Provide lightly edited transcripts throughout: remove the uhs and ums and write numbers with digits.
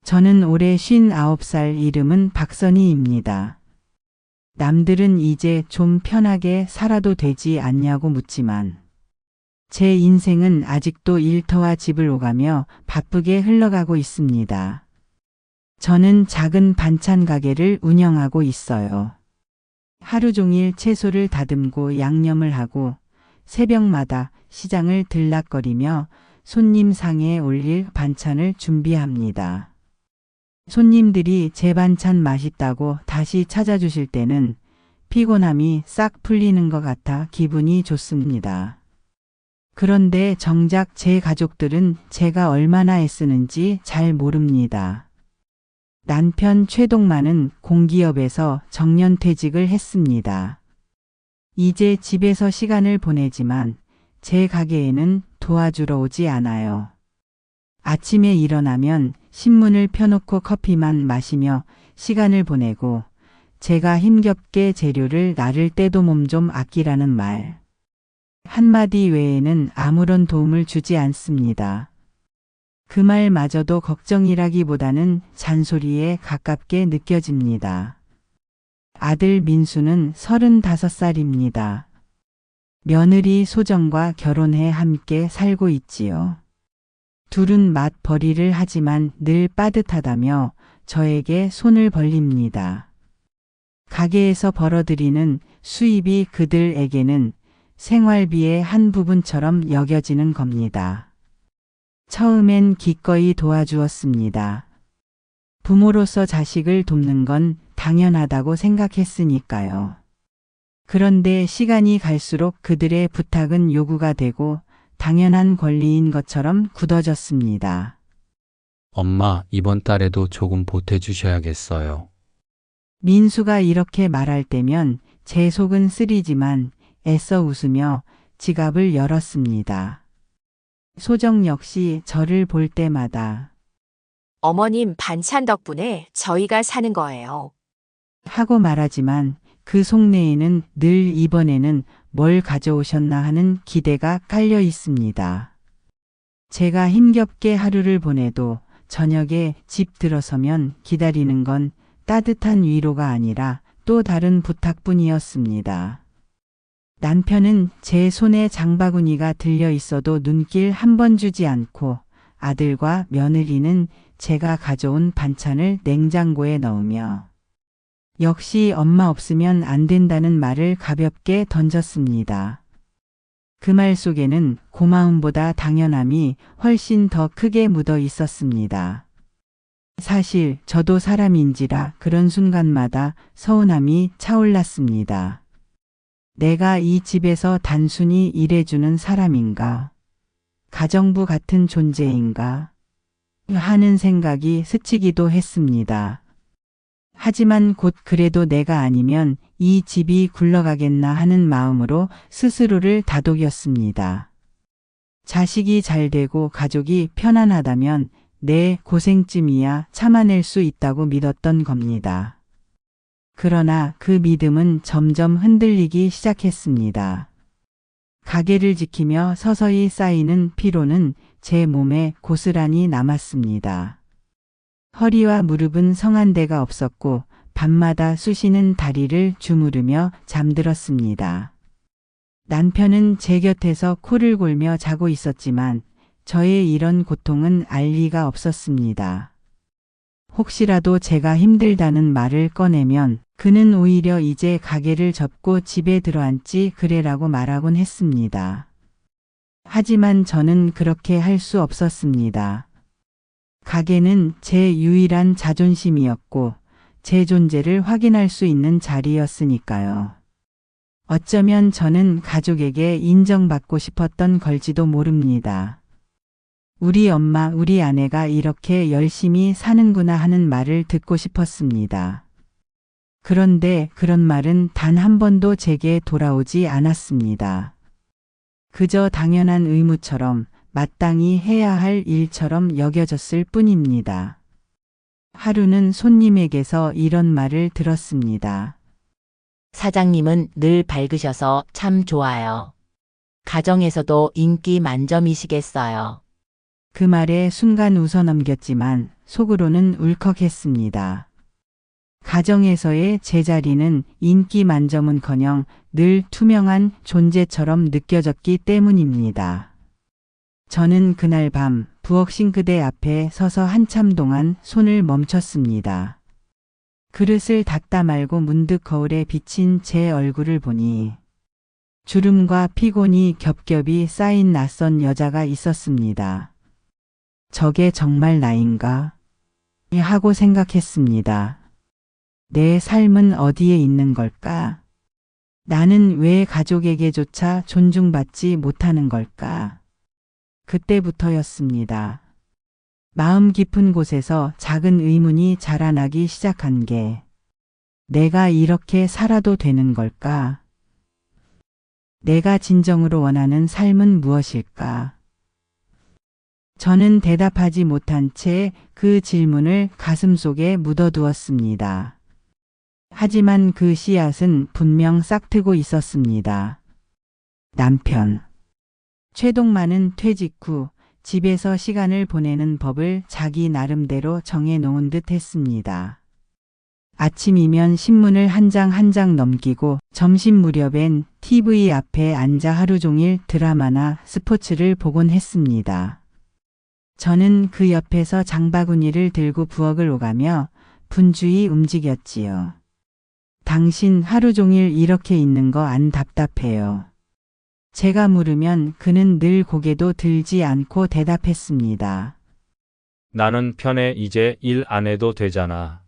저는 올해 59살, 이름은 박선희입니다. 남들은 이제 좀 편하게 살아도 되지 않냐고 묻지만 제 인생은 아직도 일터와 집을 오가며 바쁘게 흘러가고 있습니다. 저는 작은 반찬 가게를 운영하고 있어요. 하루 종일 채소를 다듬고 양념을 하고 새벽마다 시장을 들락거리며 손님 상에 올릴 반찬을 준비합니다. 손님들이 제 반찬 맛있다고 다시 찾아주실 때는 피곤함이 싹 풀리는 것 같아 기분이 좋습니다. 그런데 정작 제 가족들은 제가 얼마나 애쓰는지 잘 모릅니다. 남편 최동만은 공기업에서 정년퇴직을 했습니다. 이제 집에서 시간을 보내지만 제 가게에는 도와주러 오지 않아요. 아침에 일어나면 신문을 펴놓고 커피만 마시며 시간을 보내고 제가 힘겹게 재료를 나를 때도 몸 좀 아끼라는 말 한마디 외에는 아무런 도움을 주지 않습니다. 그 말마저도 걱정이라기보다는 잔소리에 가깝게 느껴집니다. 아들 민수는 35살입니다. 며느리 소정과 결혼해 함께 살고 있지요. 둘은 맞벌이를 하지만 늘 빠듯하다며 저에게 손을 벌립니다. 가게에서 벌어들이는 수입이 그들에게는 생활비의 한 부분처럼 여겨지는 겁니다. 처음엔 기꺼이 도와주었습니다. 부모로서 자식을 돕는 건 당연하다고 생각했으니까요. 그런데 시간이 갈수록 그들의 부탁은 요구가 되고 당연한 권리인 것처럼 굳어졌습니다. 엄마, 이번 달에도 조금 보태주셔야겠어요. 민수가 이렇게 말할 때면 제 속은 쓰리지만 애써 웃으며 지갑을 열었습니다. 소정 역시 저를 볼 때마다 어머님 반찬 덕분에 저희가 사는 거예요. 하고 말하지만 그 속내에는 늘 이번에는 뭘 가져오셨나 하는 기대가 깔려 있습니다. 제가 힘겹게 하루를 보내도 저녁에 집 들어서면 기다리는 건 따뜻한 위로가 아니라 또 다른 부탁뿐이었습니다. 남편은 제 손에 장바구니가 들려 있어도 눈길 한 번 주지 않고 아들과 며느리는 제가 가져온 반찬을 냉장고에 넣으며 역시 엄마 없으면 안 된다는 말을 가볍게 던졌습니다. 그 말 속에는 고마움보다 당연함이 훨씬 더 크게 묻어 있었습니다. 사실 저도 사람인지라 그런 순간마다 서운함이 차올랐습니다. 내가 이 집에서 단순히 일해주는 사람인가? 가정부 같은 존재인가? 하는 생각이 스치기도 했습니다. 하지만 곧 그래도 내가 아니면 이 집이 굴러가겠나 하는 마음으로 스스로를 다독였습니다. 자식이 잘 되고 가족이 편안하다면 내 고생쯤이야 참아낼 수 있다고 믿었던 겁니다. 그러나 그 믿음은 점점 흔들리기 시작했습니다. 가게를 지키며 서서히 쌓이는 피로는 제 몸에 고스란히 남았습니다. 허리와 무릎은 성한 데가 없었고 밤마다 쑤시는 다리를 주무르며 잠들었습니다. 남편은 제 곁에서 코를 골며 자고 있었지만 저의 이런 고통은 알 리가 없었습니다. 혹시라도 제가 힘들다는 말을 꺼내면 그는 오히려 이제 가게를 접고 집에 들어앉지 그래라고 말하곤 했습니다. 하지만 저는 그렇게 할 수 없었습니다. 가게는 제 유일한 자존심이었고 제 존재를 확인할 수 있는 자리였으니까요. 어쩌면 저는 가족에게 인정받고 싶었던 걸지도 모릅니다. 우리 엄마, 우리 아내가 이렇게 열심히 사는구나 하는 말을 듣고 싶었습니다. 그런데 그런 말은 단 한 번도 제게 돌아오지 않았습니다. 그저 당연한 의무처럼 마땅히 해야 할 일처럼 여겨졌을 뿐입니다. 하루는 손님에게서 이런 말을 들었습니다. 사장님은 늘 밝으셔서 참 좋아요. 가정에서도 인기 만점이시겠어요. 그 말에 순간 웃어넘겼지만 속으로는 울컥했습니다. 가정에서의 제자리는 인기 만점은커녕 늘 투명한 존재처럼 느껴졌기 때문입니다. 저는 그날 밤 부엌 싱크대 앞에 서서 한참 동안 손을 멈췄습니다. 그릇을 닦다 말고 문득 거울에 비친 제 얼굴을 보니 주름과 피곤이 겹겹이 쌓인 낯선 여자가 있었습니다. 저게 정말 나인가? 하고 생각했습니다. 내 삶은 어디에 있는 걸까? 나는 왜 가족에게조차 존중받지 못하는 걸까? 그때부터였습니다. 마음 깊은 곳에서 작은 의문이 자라나기 시작한 게 내가 이렇게 살아도 되는 걸까? 내가 진정으로 원하는 삶은 무엇일까? 저는 대답하지 못한 채 그 질문을 가슴속에 묻어두었습니다. 하지만 그 씨앗은 분명 싹트고 있었습니다. 남편. 최동만은 퇴직 후 집에서 시간을 보내는 법을 자기 나름대로 정해놓은 듯 했습니다. 아침이면 신문을 한 장 한 장 넘기고 점심 무렵엔 TV 앞에 앉아 하루 종일 드라마나 스포츠를 보곤 했습니다. 저는 그 옆에서 장바구니를 들고 부엌을 오가며 분주히 움직였지요. 당신 하루 종일 이렇게 있는 거 안 답답해요. 제가 물으면 그는 늘 고개도 들지 않고 대답했습니다. 나는 편해. 이제 일 안 해도 되잖아.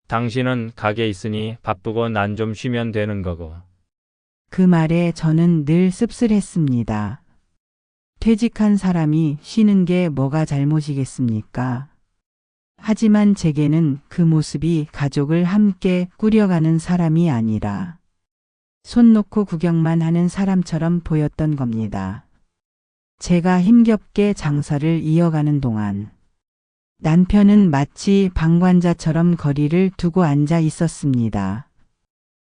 당신은 가게 있으니 바쁘고 난 좀 쉬면 되는 거고. 그 말에 저는 늘 씁쓸했습니다. 퇴직한 사람이 쉬는 게 뭐가 잘못이겠습니까? 하지만 제게는 그 모습이 가족을 함께 꾸려가는 사람이 아니라 손 놓고 구경만 하는 사람처럼 보였던 겁니다. 제가 힘겹게 장사를 이어가는 동안 남편은 마치 방관자처럼 거리를 두고 앉아 있었습니다.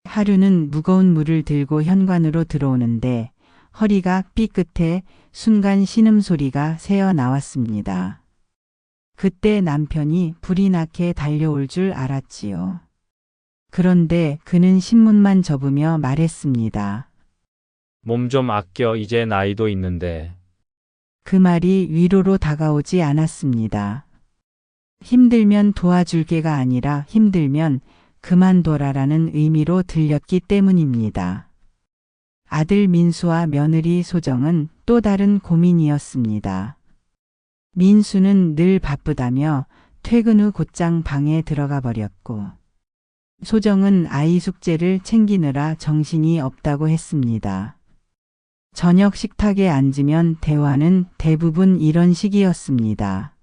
하루는 무거운 물을 들고 현관으로 들어오는데 허리가 삐끗해 순간 신음소리가 새어 나왔습니다. 그때 남편이 불이 나게 달려올 줄 알았지요. 그런데 그는 신문만 접으며 말했습니다. 몸 좀 아껴. 이제 나이도 있는데. 그 말이 위로로 다가오지 않았습니다. 힘들면 도와줄게가 아니라 힘들면 그만둬라라는 의미로 들렸기 때문입니다. 아들 민수와 며느리 소정은 또 다른 고민이었습니다. 민수는 늘 바쁘다며 퇴근 후 곧장 방에 들어가 버렸고 소정은 아이 숙제를 챙기느라 정신이 없다고 했습니다. 저녁 식탁에 앉으면 대화는 대부분 이런 식이었습니다.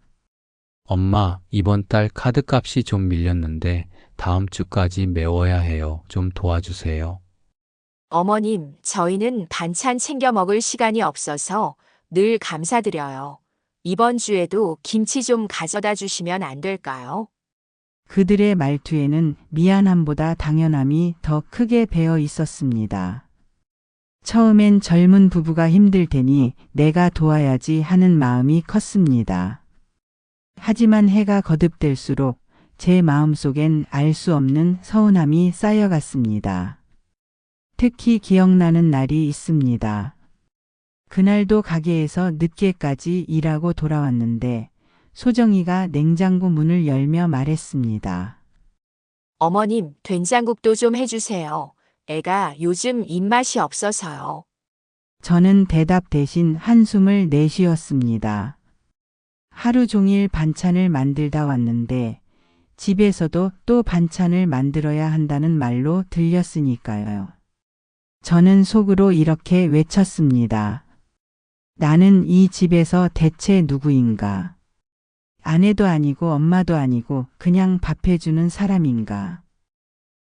엄마, 이번 달 카드값이 좀 밀렸는데 다음 주까지 메워야 해요. 좀 도와주세요. 어머님, 저희는 반찬 챙겨 먹을 시간이 없어서 늘 감사드려요. 이번 주에도 김치 좀 가져다 주시면 안 될까요? 그들의 말투에는 미안함보다 당연함이 더 크게 배어 있었습니다. 처음엔 젊은 부부가 힘들 테니 내가 도와야지 하는 마음이 컸습니다. 하지만 해가 거듭될수록 제 마음속엔 알 수 없는 서운함이 쌓여갔습니다. 특히 기억나는 날이 있습니다. 그날도 가게에서 늦게까지 일하고 돌아왔는데 소정이가 냉장고 문을 열며 말했습니다. 어머님, 된장국도 좀 해주세요. 애가 요즘 입맛이 없어서요. 저는 대답 대신 한숨을 내쉬었습니다. 하루 종일 반찬을 만들다 왔는데 집에서도 또 반찬을 만들어야 한다는 말로 들렸으니까요. 저는 속으로 이렇게 외쳤습니다. 나는 이 집에서 대체 누구인가? 아내도 아니고 엄마도 아니고 그냥 밥해주는 사람인가?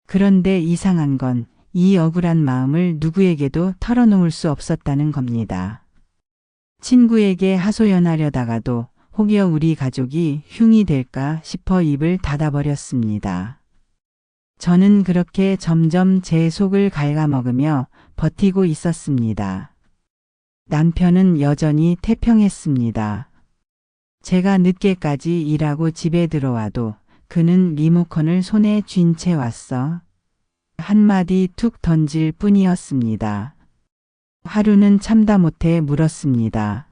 그런데 이상한 건 이 억울한 마음을 누구에게도 털어놓을 수 없었다는 겁니다. 친구에게 하소연하려다가도 혹여 우리 가족이 흉이 될까 싶어 입을 닫아버렸습니다. 저는 그렇게 점점 제 속을 갉아먹으며 버티고 있었습니다. 남편은 여전히 태평했습니다. 제가 늦게까지 일하고 집에 들어와도 그는 리모컨을 손에 쥔 채 왔어. 한마디 툭 던질 뿐이었습니다. 하루는 참다 못해 물었습니다.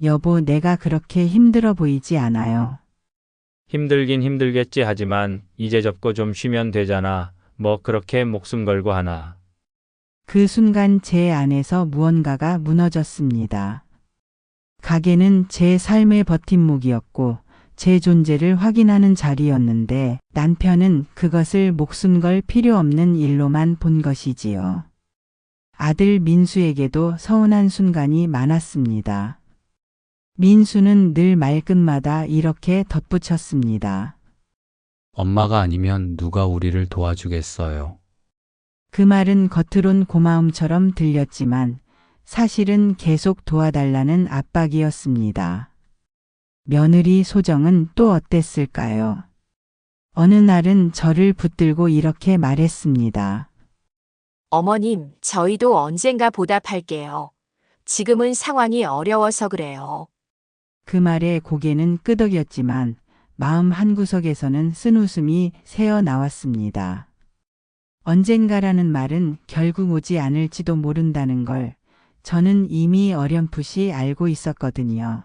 여보, 내가 그렇게 힘들어 보이지 않아요. 힘들긴 힘들겠지 하지만 이제 접고 좀 쉬면 되잖아. 뭐 그렇게 목숨 걸고 하나. 그 순간 제 안에서 무언가가 무너졌습니다. 가게는 제 삶의 버팀목이었고 제 존재를 확인하는 자리였는데 남편은 그것을 목숨 걸 필요 없는 일로만 본 것이지요. 아들 민수에게도 서운한 순간이 많았습니다. 민수는 늘 말끝마다 이렇게 덧붙였습니다. 엄마가 아니면 누가 우리를 도와주겠어요. 그 말은 겉으론 고마움처럼 들렸지만 사실은 계속 도와달라는 압박이었습니다. 며느리 소정은 또 어땠을까요? 어느 날은 저를 붙들고 이렇게 말했습니다. 어머님, 저희도 언젠가 보답할게요. 지금은 상황이 어려워서 그래요. 그 말에 고개는 끄덕였지만 마음 한구석에서는 쓴웃음이 새어 나왔습니다. 언젠가라는 말은 결국 오지 않을지도 모른다는 걸 저는 이미 어렴풋이 알고 있었거든요.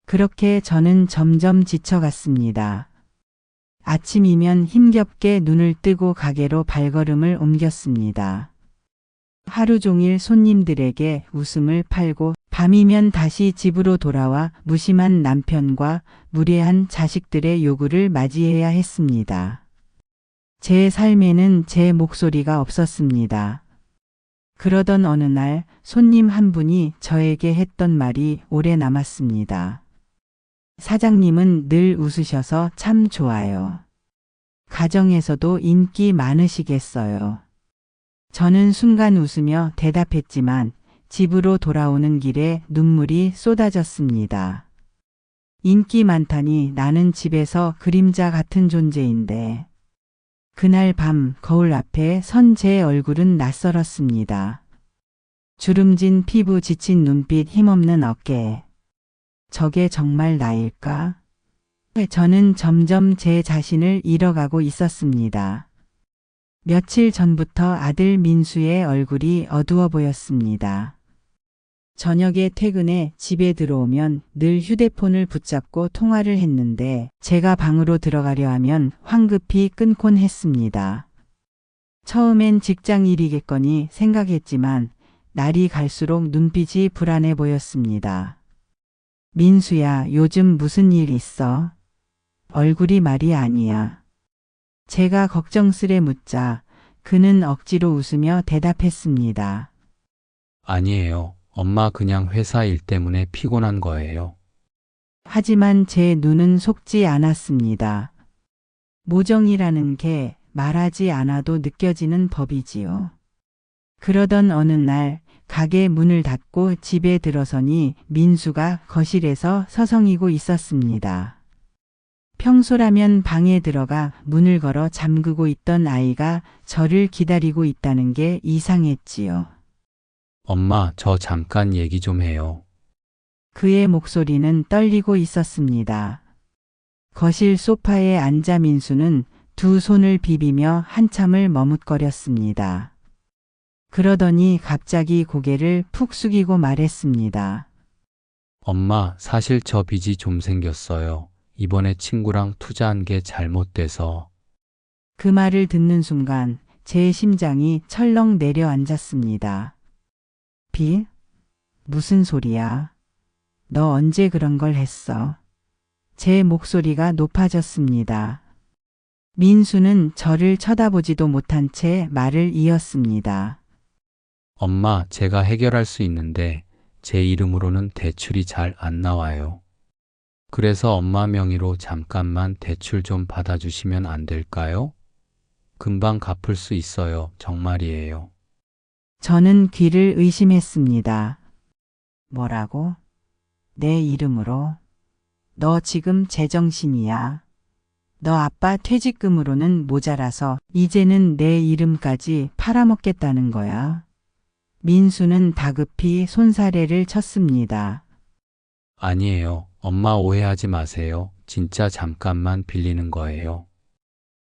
그렇게 저는 점점 지쳐갔습니다. 아침이면 힘겹게 눈을 뜨고 가게로 발걸음을 옮겼습니다. 하루 종일 손님들에게 웃음을 팔고 밤이면 다시 집으로 돌아와 무심한 남편과 무례한 자식들의 요구를 맞이해야 했습니다. 제 삶에는 제 목소리가 없었습니다. 그러던 어느 날 손님 한 분이 저에게 했던 말이 오래 남았습니다. 사장님은 늘 웃으셔서 참 좋아요. 가정에서도 인기 많으시겠어요. 저는 순간 웃으며 대답했지만 집으로 돌아오는 길에 눈물이 쏟아졌습니다. 인기 많다니 나는 집에서 그림자 같은 존재인데. 그날 밤 거울 앞에 선 제 얼굴은 낯설었습니다. 주름진 피부, 지친 눈빛, 힘없는 어깨. 저게 정말 나일까? 저는 점점 제 자신을 잃어가고 있었습니다. 며칠 전부터 아들 민수의 얼굴이 어두워 보였습니다. 저녁에 퇴근해 집에 들어오면 늘 휴대폰을 붙잡고 통화를 했는데 제가 방으로 들어가려 하면 황급히 끊곤 했습니다. 처음엔 직장 일이겠거니 생각했지만 날이 갈수록 눈빛이 불안해 보였습니다. 민수야, 요즘 무슨 일 있어? 얼굴이 말이 아니야. 제가 걱정스레 묻자 그는 억지로 웃으며 대답했습니다. 아니에요. 엄마 그냥 회사 일 때문에 피곤한 거예요. 하지만 제 눈은 속지 않았습니다. 모정이라는 게 말하지 않아도 느껴지는 법이지요. 그러던 어느 날 가게 문을 닫고 집에 들어서니 민수가 거실에서 서성이고 있었습니다. 평소라면 방에 들어가 문을 걸어 잠그고 있던 아이가 저를 기다리고 있다는 게 이상했지요. 엄마, 저 잠깐 얘기 좀 해요. 그의 목소리는 떨리고 있었습니다. 거실 소파에 앉아 민수는 두 손을 비비며 한참을 머뭇거렸습니다. 그러더니 갑자기 고개를 푹 숙이고 말했습니다. 엄마, 사실 저 빚이 좀 생겼어요. 이번에 친구랑 투자한 게 잘못돼서. 그 말을 듣는 순간 제 심장이 철렁 내려앉았습니다. 빚? 무슨 소리야? 너 언제 그런 걸 했어? 제 목소리가 높아졌습니다. 민수는 저를 쳐다보지도 못한 채 말을 이었습니다. 엄마, 제가 해결할 수 있는데 제 이름으로는 대출이 잘 안 나와요. 그래서 엄마 명의로 잠깐만 대출 좀 받아주시면 안 될까요? 금방 갚을 수 있어요. 정말이에요. 저는 귀를 의심했습니다. 뭐라고? 내 이름으로? 너 지금 제정신이야. 너 아빠 퇴직금으로는 모자라서 이제는 내 이름까지 팔아먹겠다는 거야. 민수는 다급히 손사래를 쳤습니다. 아니에요. 엄마 오해하지 마세요. 진짜 잠깐만 빌리는 거예요.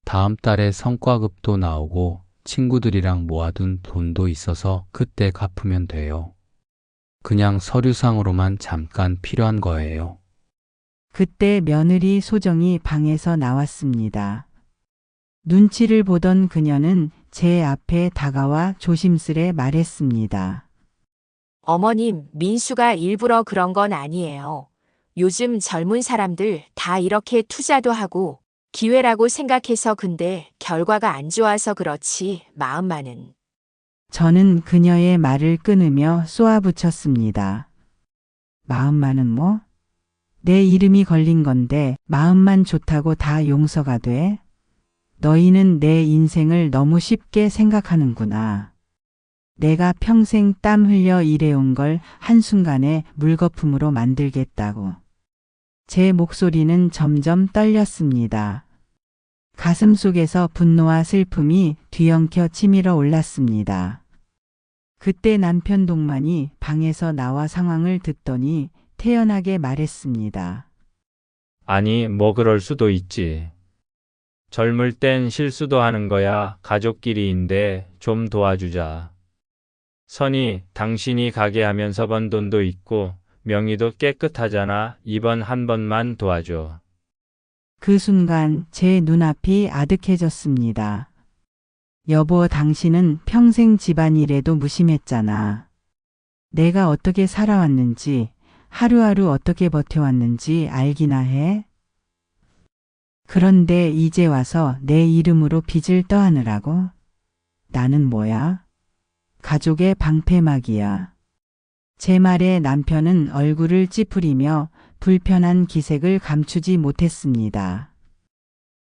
다음 달에 성과급도 나오고 친구들이랑 모아둔 돈도 있어서 그때 갚으면 돼요. 그냥 서류상으로만 잠깐 필요한 거예요. 그때 며느리 소정이 방에서 나왔습니다. 눈치를 보던 그녀는 제 앞에 다가와 조심스레 말했습니다. 어머님, 민수가 일부러 그런 건 아니에요. 요즘 젊은 사람들 다 이렇게 투자도 하고 기회라고 생각해서 근데 결과가 안 좋아서 그렇지 마음만은. 저는 그녀의 말을 끊으며 쏘아붙였습니다. 마음만은 뭐? 내 이름이 걸린 건데 마음만 좋다고 다 용서가 돼? 너희는 내 인생을 너무 쉽게 생각하는구나. 내가 평생 땀 흘려 일해온 걸 한순간에 물거품으로 만들겠다고. 제 목소리는 점점 떨렸습니다. 가슴 속에서 분노와 슬픔이 뒤엉켜 치밀어 올랐습니다. 그때 남편 동만이 방에서 나와 상황을 듣더니 태연하게 말했습니다. 아니, 뭐 그럴 수도 있지. 젊을 땐 실수도 하는 거야. 가족끼리인데 좀 도와주자. 선이, 당신이 가게 하면서 번 돈도 있고 명의도 깨끗하잖아. 이번 한 번만 도와줘. 그 순간 제 눈앞이 아득해졌습니다. 여보, 당신은 평생 집안일에도 무심했잖아. 내가 어떻게 살아왔는지, 하루하루 어떻게 버텨왔는지 알기나 해? 그런데 이제 와서 내 이름으로 빚을 떠안으라고? 나는 뭐야? 가족의 방패막이야. 제 말에 남편은 얼굴을 찌푸리며 불편한 기색을 감추지 못했습니다.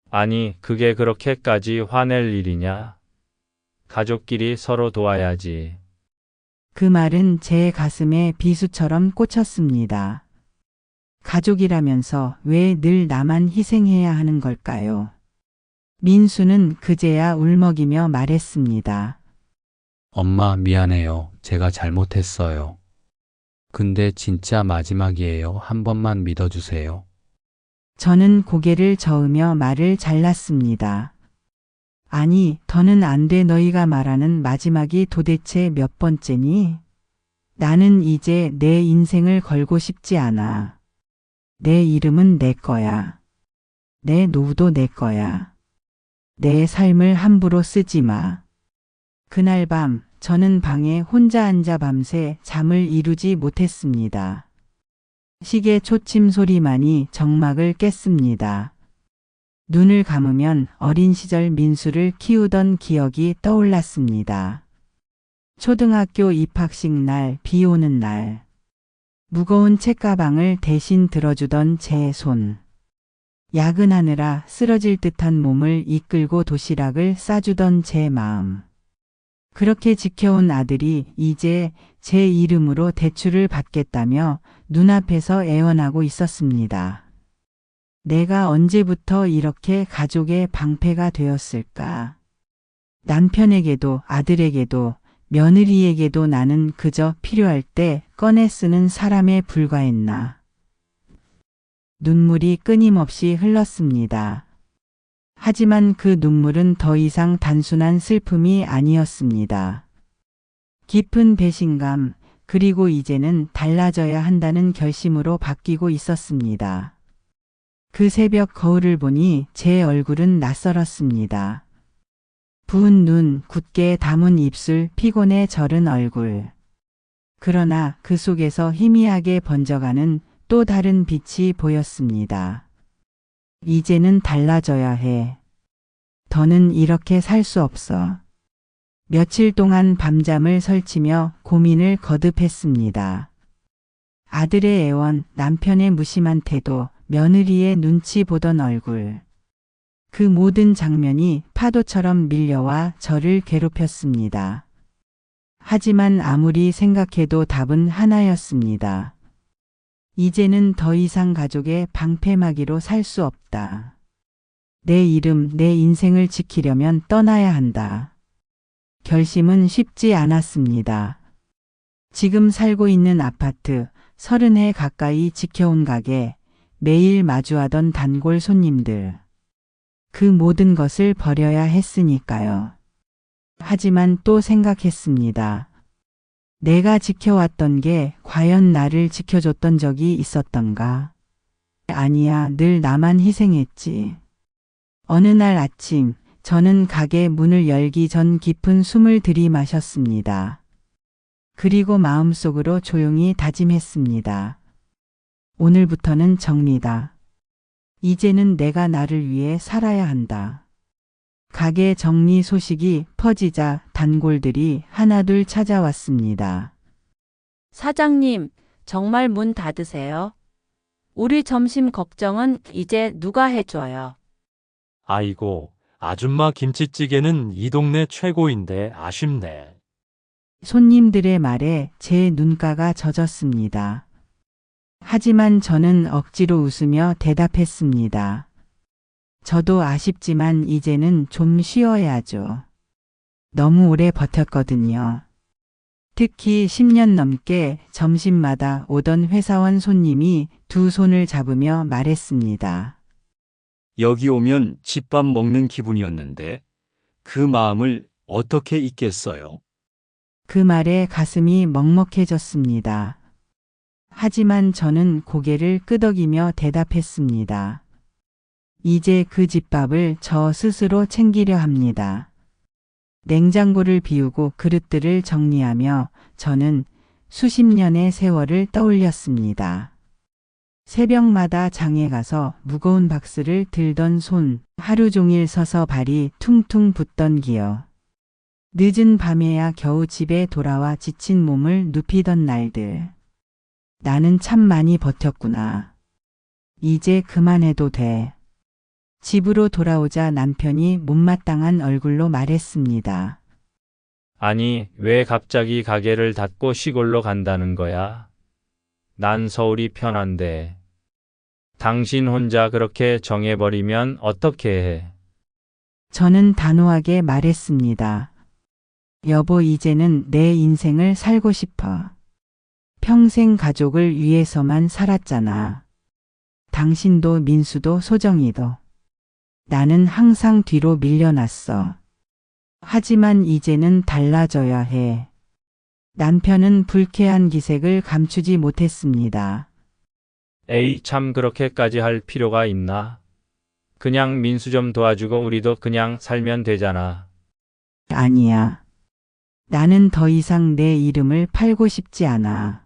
아니, 그게 그렇게까지 화낼 일이냐? 가족끼리 서로 도와야지. 그 말은 제 가슴에 비수처럼 꽂혔습니다. 가족이라면서 왜 늘 나만 희생해야 하는 걸까요? 민수는 그제야 울먹이며 말했습니다. 엄마 미안해요. 제가 잘못했어요. 근데 진짜 마지막이에요. 한 번만 믿어주세요. 저는 고개를 저으며 말을 잘랐습니다. 아니, 더는 안 돼. 너희가 말하는 마지막이 도대체 몇 번째니? 나는 이제 내 인생을 걸고 싶지 않아. 내 이름은 내 거야. 내 노후도 내 거야. 내 삶을 함부로 쓰지 마. 그날 밤 저는 방에 혼자 앉아 밤새 잠을 이루지 못했습니다. 시계 초침 소리만이 정막을 깼습니다. 눈을 감으면 어린 시절 민수를 키우던 기억이 떠올랐습니다. 초등학교 입학식 날, 비 오는 날. 무거운 책가방을 대신 들어주던 제 손. 야근하느라 쓰러질 듯한 몸을 이끌고 도시락을 싸주던 제 마음. 그렇게 지켜온 아들이 이제 제 이름으로 대출을 받겠다며 눈앞에서 애원하고 있었습니다. 내가 언제부터 이렇게 가족의 방패가 되었을까? 남편에게도 아들에게도 며느리에게도 나는 그저 필요할 때 꺼내 쓰는 사람에 불과했나. 눈물이 끊임없이 흘렀습니다. 하지만 그 눈물은 더 이상 단순한 슬픔이 아니었습니다. 깊은 배신감, 그리고 이제는 달라져야 한다는 결심으로 바뀌고 있었습니다. 그 새벽 거울을 보니 제 얼굴은 낯설었습니다. 부은 눈, 굳게 담은 입술, 피곤에 절은 얼굴. 그러나 그 속에서 희미하게 번져가는 또 다른 빛이 보였습니다. 이제는 달라져야 해. 더는 이렇게 살 수 없어. 며칠 동안 밤잠을 설치며 고민을 거듭했습니다. 아들의 애원, 남편의 무심한 태도, 며느리의 눈치 보던 얼굴. 그 모든 장면이 파도처럼 밀려와 저를 괴롭혔습니다. 하지만 아무리 생각해도 답은 하나였습니다. 이제는 더 이상 가족의 방패막이로 살 수 없다. 내 이름, 내 인생을 지키려면 떠나야 한다. 결심은 쉽지 않았습니다. 지금 살고 있는 아파트, 30해 가까이 지켜온 가게, 매일 마주하던 단골 손님들. 그 모든 것을 버려야 했으니까요. 하지만 또 생각했습니다. 내가 지켜왔던 게 과연 나를 지켜줬던 적이 있었던가? 아니야, 늘 나만 희생했지. 어느 날 아침, 저는 가게 문을 열기 전 깊은 숨을 들이마셨습니다. 그리고 마음속으로 조용히 다짐했습니다. 오늘부터는 정리다. 이제는 내가 나를 위해 살아야 한다. 가게 정리 소식이 퍼지자 단골들이 하나둘 찾아왔습니다. 사장님, 정말 문 닫으세요? 우리 점심 걱정은 이제 누가 해줘요? 아이고, 아줌마 김치찌개는 이 동네 최고인데 아쉽네. 손님들의 말에 제 눈가가 젖었습니다. 하지만 저는 억지로 웃으며 대답했습니다. 저도 아쉽지만 이제는 좀 쉬어야죠. 너무 오래 버텼거든요. 특히 10년 넘게 점심마다 오던 회사원 손님이 두 손을 잡으며 말했습니다. 여기 오면 집밥 먹는 기분이었는데 그 마음을 어떻게 잊겠어요? 그 말에 가슴이 먹먹해졌습니다. 하지만 저는 고개를 끄덕이며 대답했습니다. 이제 그 집밥을 저 스스로 챙기려 합니다. 냉장고를 비우고 그릇들을 정리하며 저는 수십 년의 세월을 떠올렸습니다. 새벽마다 장에 가서 무거운 박스를 들던 손, 하루 종일 서서 발이 퉁퉁 붓던 기억. 늦은 밤에야 겨우 집에 돌아와 지친 몸을 눕히던 날들. 나는 참 많이 버텼구나. 이제 그만해도 돼. 집으로 돌아오자 남편이 못마땅한 얼굴로 말했습니다. 아니, 왜 갑자기 가게를 닫고 시골로 간다는 거야? 난 서울이 편한데. 당신 혼자 그렇게 정해버리면 어떻게 해? 저는 단호하게 말했습니다. 여보, 이제는 내 인생을 살고 싶어. 평생 가족을 위해서만 살았잖아. 당신도 민수도 소정이도. 나는 항상 뒤로 밀려났어. 하지만 이제는 달라져야 해. 남편은 불쾌한 기색을 감추지 못했습니다. 에이, 참 그렇게까지 할 필요가 있나? 그냥 민수 좀 도와주고 우리도 그냥 살면 되잖아. 아니야. 나는 더 이상 내 이름을 팔고 싶지 않아.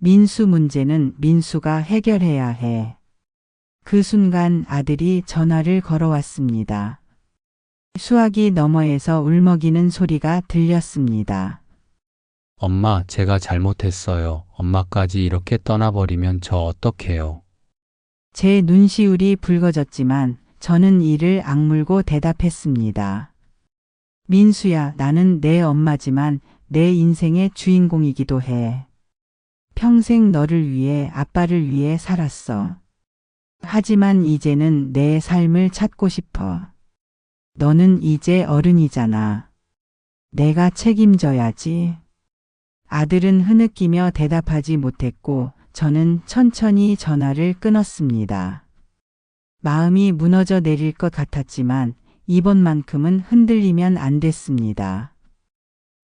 민수 문제는 민수가 해결해야 해. 그 순간 아들이 전화를 걸어왔습니다. 수화기 너머에서 울먹이는 소리가 들렸습니다. 엄마, 제가 잘못했어요. 엄마까지 이렇게 떠나버리면 저 어떡해요? 제 눈시울이 붉어졌지만 저는 이를 악물고 대답했습니다. 민수야, 나는 내 엄마지만 내 인생의 주인공이기도 해. 평생 너를 위해, 아빠를 위해 살았어. 하지만 이제는 내 삶을 찾고 싶어. 너는 이제 어른이잖아. 내가 책임져야지. 아들은 흐느끼며 대답하지 못했고 저는 천천히 전화를 끊었습니다. 마음이 무너져 내릴 것 같았지만 이번만큼은 흔들리면 안 됐습니다.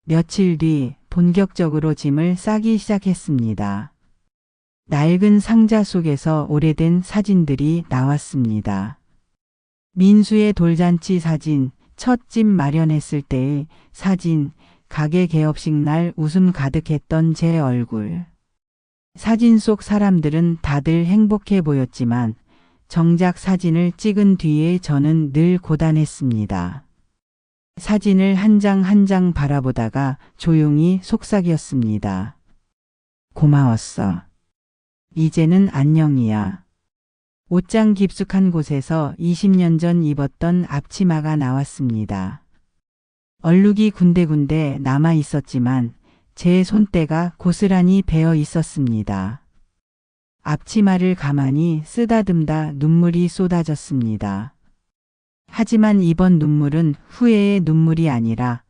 며칠 뒤 본격적으로 짐을 싸기 시작했습니다. 낡은 상자 속에서 오래된 사진들이 나왔습니다. 민수의 돌잔치 사진, 첫 집 마련했을 때의 사진, 가게 개업식 날 웃음 가득했던 제 얼굴. 사진 속 사람들은 다들 행복해 보였지만 정작 사진을 찍은 뒤에 저는 늘 고단했습니다. 사진을 한 장 한 장 바라보다가 조용히 속삭였습니다. 고마웠어. 이제는 안녕이야. 옷장 깊숙한 곳에서 20년 전 입었던 앞치마가 나왔습니다. 얼룩이 군데군데 남아 있었지만 제 손때가 고스란히 베어 있었습니다. 앞치마를 가만히 쓰다듬다 눈물이 쏟아졌습니다. 하지만 이번 눈물은 후회의 눈물이 아니라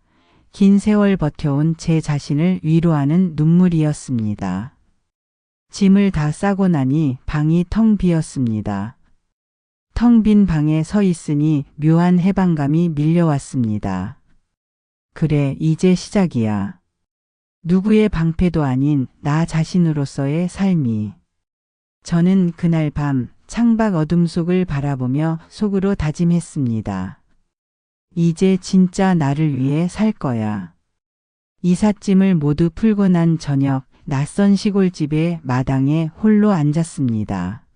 긴 세월 버텨온 제 자신을 위로하는 눈물이었습니다. 짐을 다 싸고 나니 방이 텅 비었습니다. 텅 빈 방에 서 있으니 묘한 해방감이 밀려왔습니다. 그래, 이제 시작이야. 누구의 방패도 아닌 나 자신으로서의 삶이. 저는 그날 밤 창밖 어둠 속을 바라보며 속으로 다짐했습니다. 이제 진짜 나를 위해 살 거야. 이삿짐을 모두 풀고 난 저녁, 낯선 시골집의 마당에 홀로 앉았습니다.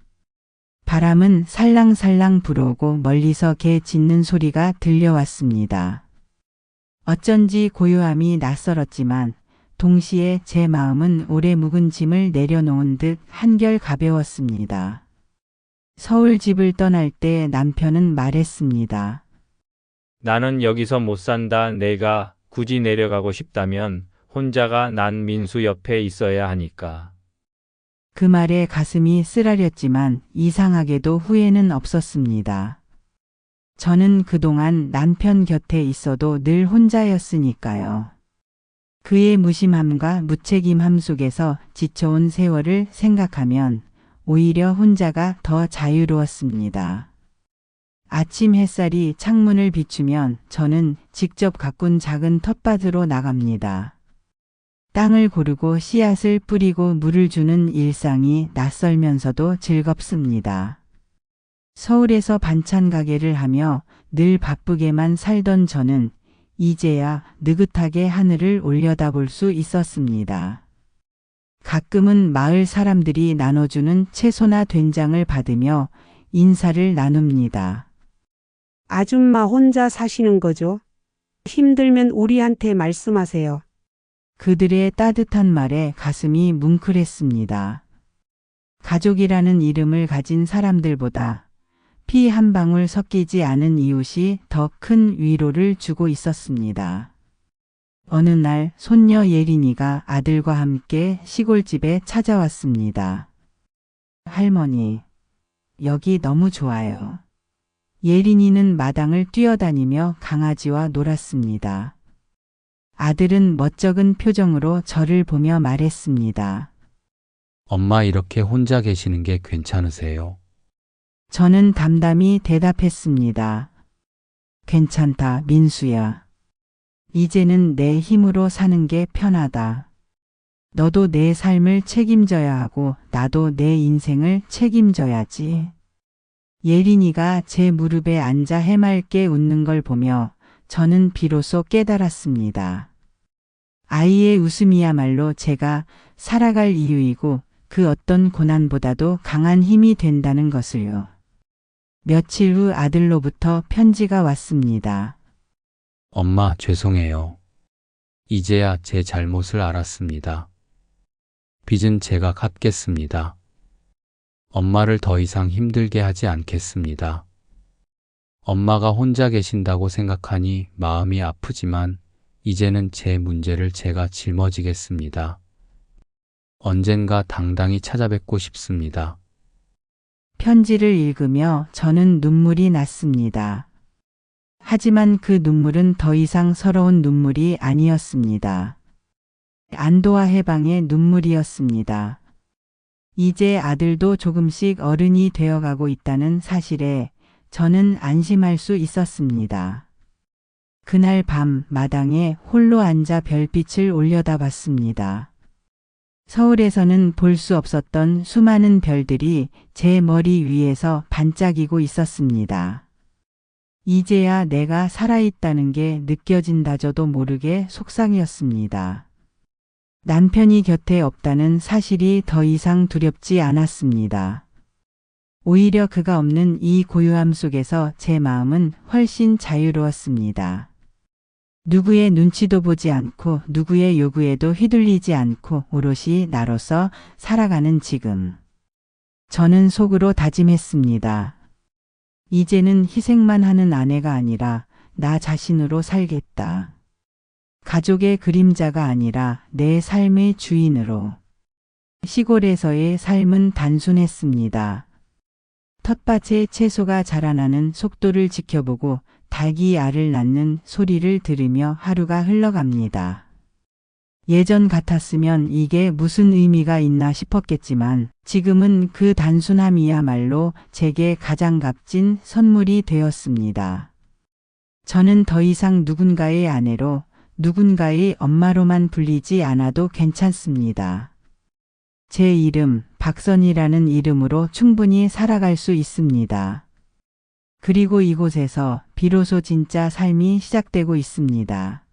바람은 살랑살랑 불어오고 멀리서 개 짖는 소리가 들려왔습니다. 어쩐지 고요함이 낯설었지만 동시에 제 마음은 오래 묵은 짐을 내려놓은 듯 한결 가벼웠습니다. 서울 집을 떠날 때 남편은 말했습니다. 나는 여기서 못 산다. 내가 굳이 내려가고 싶다면 혼자가 난 민수 옆에 있어야 하니까. 그 말에 가슴이 쓰라렸지만 이상하게도 후회는 없었습니다. 저는 그동안 남편 곁에 있어도 늘 혼자였으니까요. 그의 무심함과 무책임함 속에서 지쳐온 세월을 생각하면 오히려 혼자가 더 자유로웠습니다. 아침 햇살이 창문을 비추면 저는 직접 가꾼 작은 텃밭으로 나갑니다. 땅을 고르고 씨앗을 뿌리고 물을 주는 일상이 낯설면서도 즐겁습니다. 서울에서 반찬 가게를 하며 늘 바쁘게만 살던 저는 이제야 느긋하게 하늘을 올려다볼 수 있었습니다. 가끔은 마을 사람들이 나눠주는 채소나 된장을 받으며 인사를 나눕니다. 아줌마 혼자 사시는 거죠? 힘들면 우리한테 말씀하세요. 그들의 따뜻한 말에 가슴이 뭉클했습니다. 가족이라는 이름을 가진 사람들보다 피 한 방울 섞이지 않은 이웃이 더 큰 위로를 주고 있었습니다. 어느 날 손녀 예린이가 아들과 함께 시골집에 찾아왔습니다. 할머니, 여기 너무 좋아요. 예린이는 마당을 뛰어다니며 강아지와 놀았습니다. 아들은 멋쩍은 표정으로 저를 보며 말했습니다. 엄마 이렇게 혼자 계시는 게 괜찮으세요? 저는 담담히 대답했습니다. 괜찮다, 민수야. 이제는 내 힘으로 사는 게 편하다. 너도 내 삶을 책임져야 하고 나도 내 인생을 책임져야지. 예린이가 제 무릎에 앉아 해맑게 웃는 걸 보며 저는 비로소 깨달았습니다. 아이의 웃음이야말로 제가 살아갈 이유이고 그 어떤 고난보다도 강한 힘이 된다는 것을요. 며칠 후 아들로부터 편지가 왔습니다. 엄마, 죄송해요. 이제야 제 잘못을 알았습니다. 빚은 제가 갚겠습니다. 엄마를 더 이상 힘들게 하지 않겠습니다. 엄마가 혼자 계신다고 생각하니 마음이 아프지만 이제는 제 문제를 제가 짊어지겠습니다. 언젠가 당당히 찾아뵙고 싶습니다. 편지를 읽으며 저는 눈물이 났습니다. 하지만 그 눈물은 더 이상 서러운 눈물이 아니었습니다. 안도와 해방의 눈물이었습니다. 이제 아들도 조금씩 어른이 되어가고 있다는 사실에 저는 안심할 수 있었습니다. 그날 밤 마당에 홀로 앉아 별빛을 올려다봤습니다. 서울에서는 볼 수 없었던 수많은 별들이 제 머리 위에서 반짝이고 있었습니다. 이제야 내가 살아있다는 게 느껴진다저도 모르게 속상이었습니다. 남편이 곁에 없다는 사실이 더 이상 두렵지 않았습니다. 오히려 그가 없는 이 고요함 속에서 제 마음은 훨씬 자유로웠습니다. 누구의 눈치도 보지 않고 누구의 요구에도 휘둘리지 않고 오롯이 나로서 살아가는 지금. 저는 속으로 다짐했습니다. 이제는 희생만 하는 아내가 아니라 나 자신으로 살겠다. 가족의 그림자가 아니라 내 삶의 주인으로. 시골에서의 삶은 단순했습니다. 텃밭에 채소가 자라나는 속도를 지켜보고 닭이 알을 낳는 소리를 들으며 하루가 흘러갑니다. 예전 같았으면 이게 무슨 의미가 있나 싶었겠지만 지금은 그 단순함이야말로 제게 가장 값진 선물이 되었습니다. 저는 더 이상 누군가의 아내로 누군가의 엄마로만 불리지 않아도 괜찮습니다. 제 이름 박선이라는 이름으로 충분히 살아갈 수 있습니다. 그리고 이곳에서 비로소 진짜 삶이 시작되고 있습니다.